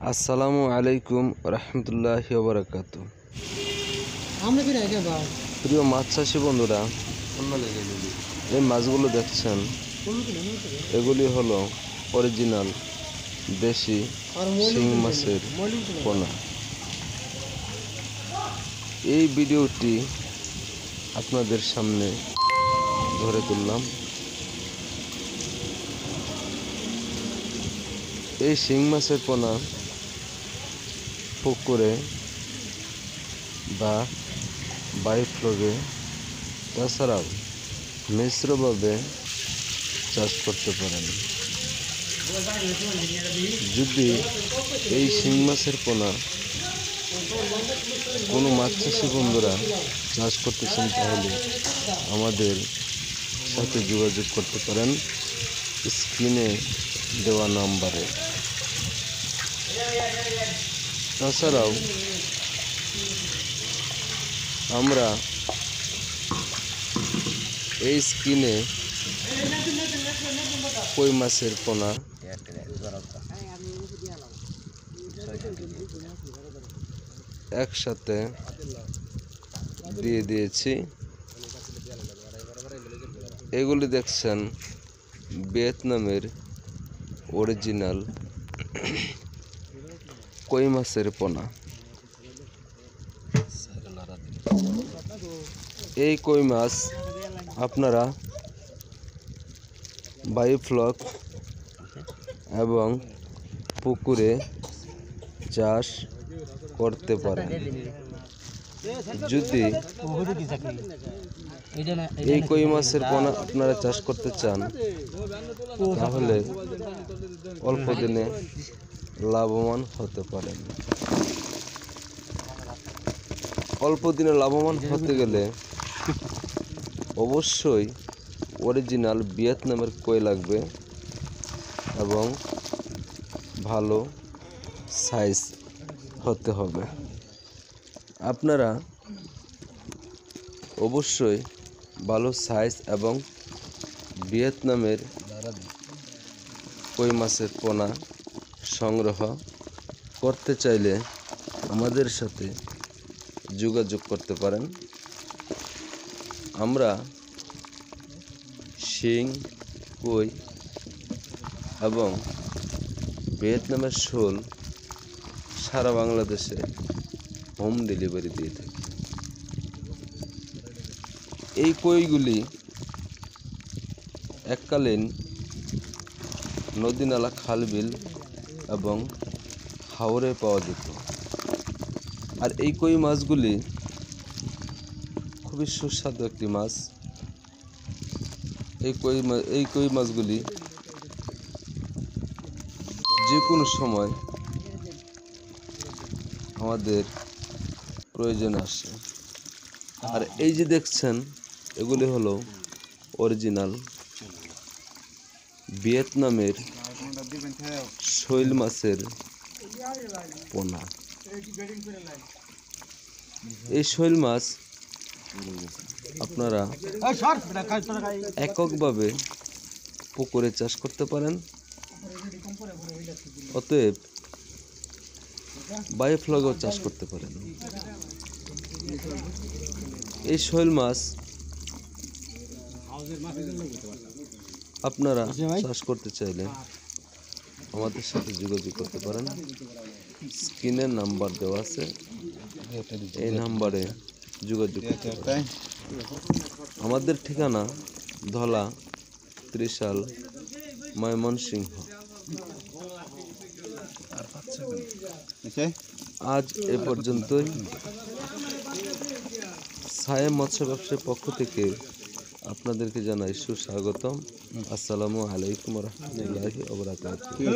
আসসালামু আলাইকুম রহমতুল্লাহি ওয়া বারাকাতুহু। প্রিয় মাছ চাষি বন্ধুরা, এই মাছগুলো দেখছেন, এগুলি হলো অরিজিনাল দেশি শিং মাছের পোনা। এই ভিডিওটি আপনাদের সামনে ধরে তুললাম। এই শিং মাছের পোনা পুকুরে বা বায়োফ্লকে তাছাড়াও মিশ্রভাবে চাষ করতে পারেন। যদি এই শিং মাছের পোনা কোনো মাছ চাষি বন্ধুরা চাষ করতেছেন, তাহলে আমাদের সাথে যোগাযোগ করতে পারেন স্ক্রিনে দেওয়া নাম্বারে। তাছাড়াও আমরা এই স্ক্রিনে কই মাছের পোনা একসাথে দিয়ে দিয়েছি। এগুলি দেখছেন ভিয়েতনামের অরিজিনাল কই মাছের পোনা। এই কই মাছ আপনারা বায়োফ্লক এবং পুকুরে চাষ করতে পারেন। যদি এই কই মাছের পোনা আপনারা চাষ করতে চান, তাহলে অল্প দিনে লাভবান হতে পারেন। অল্প দিনে লাভবান হতে গেলে অবশ্যই অরিজিনাল ভিয়েতনামের কই লাগবে এবং ভালো সাইজ হতে হবে। আপনারা অবশ্যই ভালো সাইজ এবং ভিয়েতনামের কই মাছের পোনা সংগ্রহ করতে চাইলে আমাদের সাথে যোগাযোগ করতে পারেন। আমরা শিং, কই এবং ভিয়েতনামের শোল সারা বাংলাদেশে হোম ডেলিভারি দিয়ে থাকি। এই কইগুলি এককালীন নদী, নালা, খাল, বিল এবং হাওরে পাওয়া যেত। আর এই কই মাছগুলি খুবই সুস্বাদু একটি মাছ। এই কই মাছগুলি যে কোনো সময় আমাদের প্রয়োজনে আসে। আর এই যে দেখছেন, এগুলি হলো অরিজিনাল ভিয়েতনামের শৈল মাছের পোনা। এই শৈল মাছ আপনারা এককভাবে পুকুরে চাষ করতে পারেন, অতএব বায়োফ্লকেও চাষ করতে পারেন। এই শৈল মাছ আপনারা চাষ করতে চাইলে আমাদের সাথে যোগাযোগ করতে পারেন। স্ক্রিনের নাম্বার দেওয়া আছে, এই নাম্বারে যোগাযোগ করতে পারেন। আমাদের ঠিকানা ধলা, ত্রিশাল, ময়মনসিংহ। আজ এ পর্যন্তই। সায়েম মৎস্য ব্যবসায়ীর পক্ষ থেকে আপনাদেরকে জানাই সুস্বাগতম। আসসালামু আলাইকুম রহমতুল্লাহি ওয়া বারাকাতুহু।